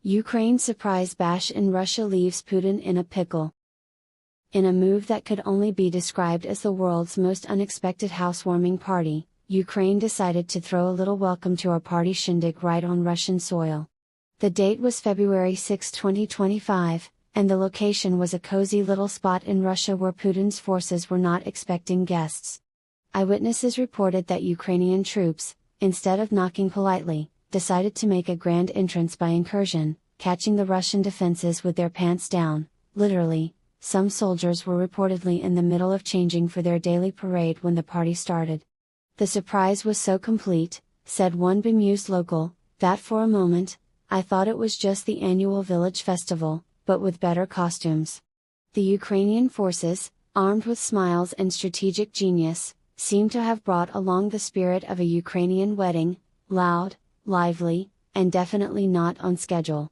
Ukraine surprise bash in Russia leaves Putin in a pickle. In a move that could only be described as the world's most unexpected housewarming party, Ukraine decided to throw a little welcome to our party shindig right on Russian soil. The date was February 6, 2025, and the location was a cozy little spot in Russia where Putin's forces were not expecting guests. Eyewitnesses reported that Ukrainian troops, instead of knocking politely, decided to make a grand entrance by incursion, catching the Russian defenses with their pants down. Literally, some soldiers were reportedly in the middle of changing for their daily parade when the party started. The surprise was so complete, said one bemused local, that for a moment, I thought it was just the annual village festival, but with better costumes. The Ukrainian forces, armed with smiles and strategic genius, seemed to have brought along the spirit of a Ukrainian wedding, loud, lively, and definitely not on schedule.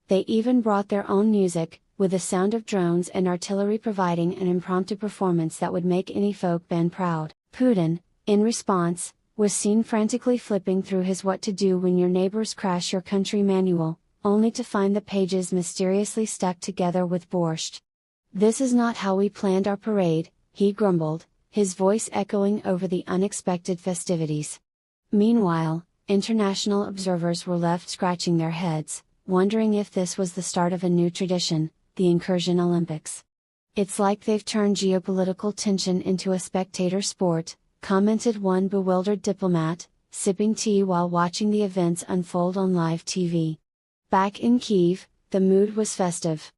They even brought their own music, with the sound of drones and artillery providing an impromptu performance that would make any folk band proud. Putin, in response, was seen frantically flipping through his What to Do When Your Neighbors Crash Your Country manual, only to find the pages mysteriously stuck together with borscht. "This is not how we planned our parade," he grumbled, his voice echoing over the unexpected festivities. Meanwhile, international observers were left scratching their heads, wondering if this was the start of a new tradition, the Incursion Olympics. "It's like they've turned geopolitical tension into a spectator sport," commented one bewildered diplomat, sipping tea while watching the events unfold on live TV. Back in Kyiv, the mood was festive.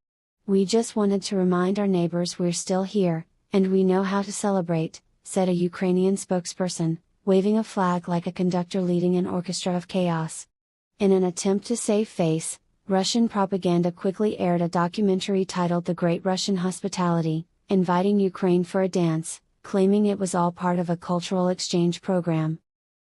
"We just wanted to remind our neighbors we're still here, and we know how to celebrate," said a Ukrainian spokesperson, waving a flag like a conductor leading an orchestra of chaos. In an attempt to save face, Russian propaganda quickly aired a documentary titled The Great Russian Hospitality, inviting Ukraine for a dance, claiming it was all part of a cultural exchange program.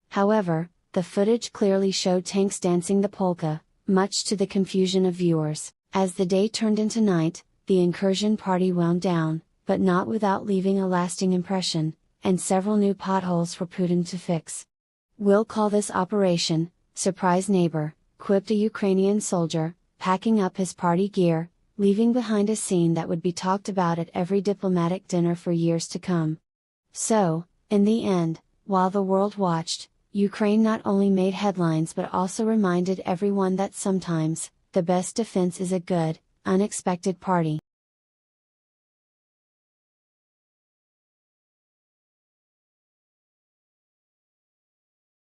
However, the footage clearly showed tanks dancing the polka, much to the confusion of viewers. As the day turned into night, the incursion party wound down, but not without leaving a lasting impression, and several new potholes for Putin to fix. "We'll call this Operation Surprise Neighbor," quipped a Ukrainian soldier, packing up his party gear, leaving behind a scene that would be talked about at every diplomatic dinner for years to come. So, in the end, while the world watched, Ukraine not only made headlines but also reminded everyone that sometimes, the best defense is a good, unexpected party.